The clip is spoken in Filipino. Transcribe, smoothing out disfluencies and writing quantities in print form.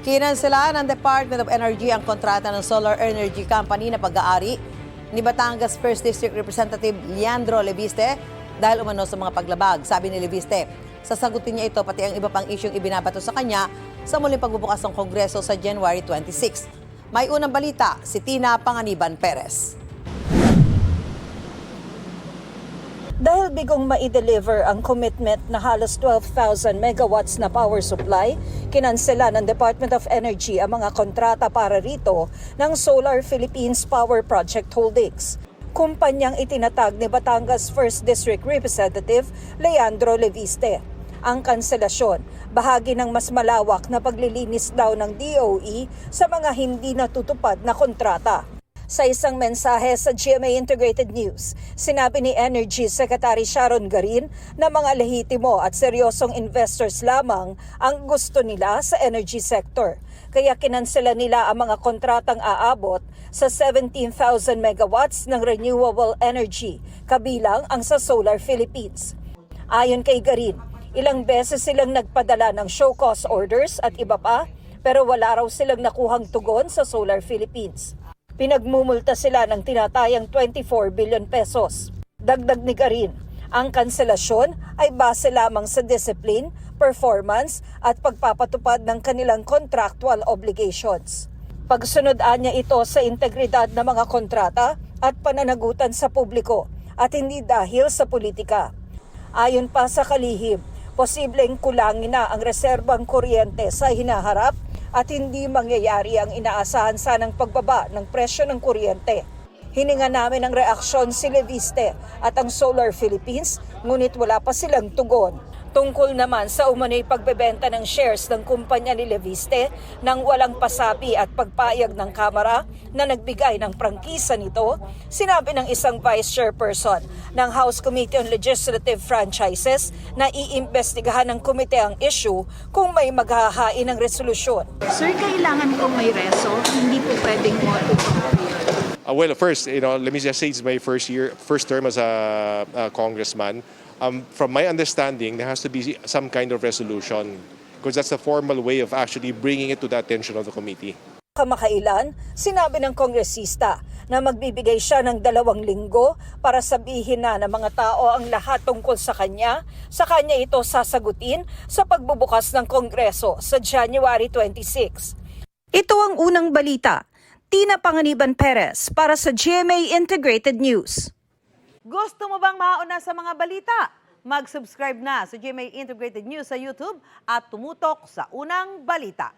Kinansela ng Department of Energy ang kontrata ng Solar Energy Company na pag-aari ni Batangas 1st District Representative Leandro Leviste dahil umano sa mga paglabag. Sabi ni Leviste, sasagutin niya ito pati ang iba pang isyung ibinabato sa kanya sa muling pagbubukas ng Kongreso sa January 26. May unang balita, si Tina Panganiban Perez. Dahil bigong ma-deliver ang commitment na halos 12,000 megawatts na power supply, kinansela ng Department of Energy ang mga kontrata para rito ng Solar Philippines Power Project Holdings. Kumpanyang itinatag ni Batangas 1st District Representative Leandro Leviste. Ang kanselasyon, bahagi ng mas malawak na paglilinis daw ng DOE sa mga hindi natutupad na kontrata. Sa isang mensahe sa GMA Integrated News, sinabi ni Energy Secretary Sharon Garin na mga lehitimo at seryosong investors lamang ang gusto nila sa energy sector. Kaya kinansela nila ang mga kontratang aabot sa 17,000 megawatts ng renewable energy, kabilang ang sa Solar Philippines. Ayon kay Garin, ilang beses silang nagpadala ng show cause orders at iba pa, pero wala raw silang nakuhang tugon sa Solar Philippines. Pinagmumulta sila ng tinatayang 24 billion pesos. Dagdag ni Garin, ang kanselasyon ay base lamang sa discipline, performance at pagpapatupad ng kanilang contractual obligations. Pagsunod-an niya ito sa integridad ng mga kontrata at pananagutan sa publiko at hindi dahil sa politika. Ayon pa sa kalihim, posibleng kulangin na ang reserbang kuryente sa hinaharap at hindi mangyayari ang inaasahan sanang pagbaba ng presyo ng kuryente. Hininga namin ang reaksyon si Leviste at ang Solar Philippines, ngunit wala pa silang tugon. Tungkol naman sa umano'y pagbebenta ng shares ng kumpanya ni Leviste nang walang pasabi at pagpayag ng Kamara na nagbigay ng prangkisa nito, sinabi ng isang Vice Chairperson ng House Committee on Legislative Franchises na iimbestigahan ng komite ang issue kung may maghahain ng resolusyon. Sir, kailangan kong may reso, hindi po pwedeng mo Well, first, let me just say it's my first term as a congressman. From my understanding, there has to be some kind of resolution because that's the formal way of actually bringing it to the attention of the committee. Kamakailan, sinabi ng kongresista na magbibigay siya ng 2 linggo para sabihin na ng mga tao ang lahat tungkol sa kanya ito sasagutin sa pagbubukas ng Kongreso sa January 26. Ito ang unang balita. Tina Panganiban Perez para sa GMA Integrated News. Gusto mo bang mauna sa mga balita? Mag-subscribe na sa GMA Integrated News sa YouTube at tumutok sa unang balita.